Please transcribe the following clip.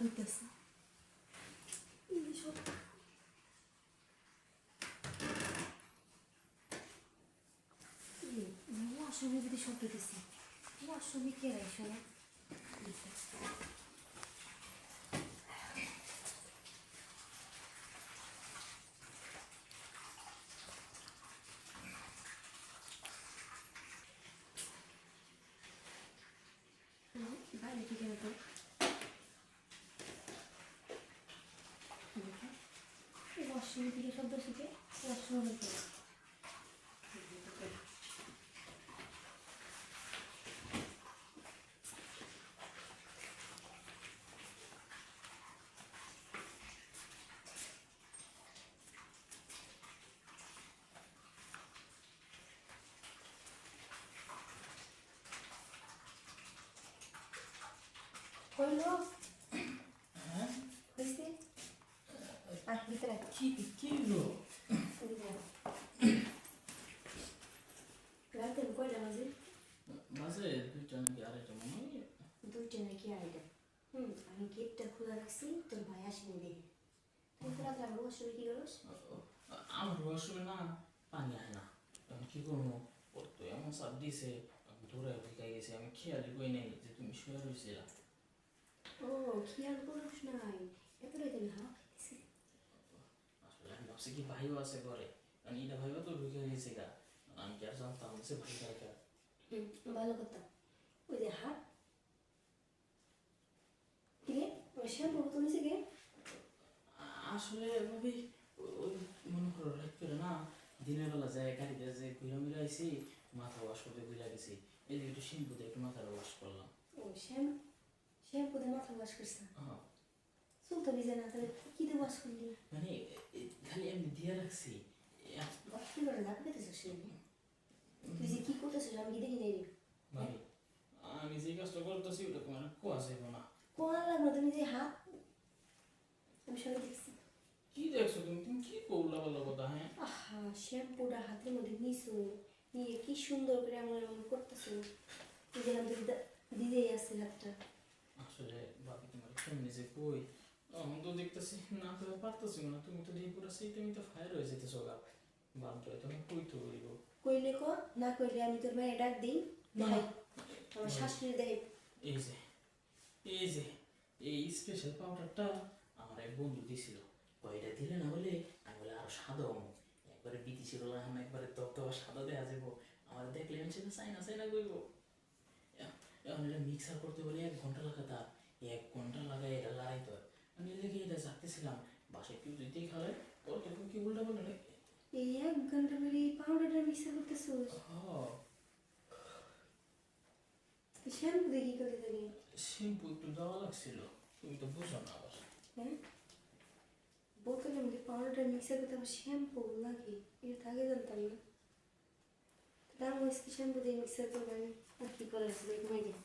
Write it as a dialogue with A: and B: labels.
A: হইতেছে সব ওয়াশরুমে যদি শব্দ দিচ্ছে ওয়াশরুমে কে রাইছো না বাইরে থেকে তো ওয়াশরুমে থেকে শব্দ শিখে ওয়াশরুমে হইলো হয়েছে আর ভিতরে
B: কি হলো
A: রাতে কয়টা বাজে
B: বাজে 2টা নাকি 2:30 মনে হয়
A: 2টা নাকি 2:30 আমি গেটটা খোলা রাখছি তোর ভাই আসেনি দেখে তুই তো রাতে আমার ওয়াশরুমে কি করস
B: আমার ওয়াশরুমে না পানি আয় না আমি কি করবো ওর তো এমন চাপ দিয়েছে আমি দৌড়ে ঢুকে গেছি আমি খেয়ালই করি নাই যে তুমি শুয়ে রয়েছিলা
A: ও খেয়াল করিস নাই এত রাতে আমি হাওয়া খাইতেছি
B: আসলে আমি ভাবছি কি ভাইও আছে ঘরে কারণ এটা ভাইও তো ঢুকে গেছে গা আমি কি আর জানতাম যে ভাই একা
A: ভালো কথা ওই যে হাত কিরে ওই শ্যাম্পু তুমি গে
B: আসলে ভাবি ওই মনে করো রাত করে না দিনের বেলা যায় গাড়িতে যে ঘুরে মিলে আইসি মাথা ওয়াশ করতে ঘুরে গেছি এই যে একটু শ্যাম্পু দিয়ে একটু মাথাটা ওয়াশ করলাম
A: ও শ্যাম্পু দিয়ে মাথা ওয়াশ করছ চুল তো ভিজে না তাহলে কি দিয়ে ওয়াশ করলি
B: মানে খালি এমনি দিয়ে রাখছি
A: কি করে লাভ পেতেছিস তুই যে কি করতেছিস আমি কি দেখি নাই রে
B: ভাবি আমি যে কাজটা করতেছি ওটা তোমার কোয়া যাইব না
A: কোন লাগলো তুমি যে হাত আমি সবাই দেখছি
B: কি দেখছো তুমি তুমি কি করলা বলো কথা হ্যাঁ
A: আহা শ্যাম্পুটা হাতের মধ্যে নিছো নিয়ে কি সুন্দর করে আমার এমন করতেছো দেখলাম তুমি দিতেই আসছে হাতটা
B: আসলে ভাবি তোমার কেমনি যে কই আমি তো দেখতেছি না তো পারতেছি না তুমি তো দিয়ে পুরো সেই তুমি তো ফায়ার হয়ে যেতেছো গা বাধ্য হয়ে তুমি কই তো বলিব
A: কইলে ক না কইলে আমি তোর মায়ের ডাক দিই দেখাই আমার শাশুড়ি দেয়
B: এই যে এই যে এই স্পেশাল পাউডারটা আমার এক বন্ধু দিছিল কয়টা দিলে না বলে আমি বলে আরো সাদা হবো একবারে বিদেশি রোলা আমি একবারে তপ্তবা সাদা দেওয়া যাবো আমার দেখলে আমি সেটা চাই না কইব এখন এটা মিক্সার করতে বলে 1 ঘন্টা লাগাতা 1 ঘন্টা লাগাই এটা লড়াইতে হয় আমি লেগে এটা চাকতেছিলাম বাসায় কেউ যদি খাওয়ায় ওর কেউ কি উল্টা বলে না
A: এই 1 ঘন্টা ধরে এই পাউডারটা মিক্সার করতেছিস শ্যাম্পু দিয়ে কি করে থাকি
B: শ্যাম্পু একটু দেওয়া লাগছিল তুমি তো বুঝো না আবার
A: হ্যাঁ বোতলের মধ্যে পাউডারটা মিক্সার করতে আবার শ্যাম্পু লাগে এটা আগে জানতাম না তার মধ্যে শ্যাম্পু দিয়ে মিক্সার করবে আমি আর কি করে আসবে ঘুমাই যাই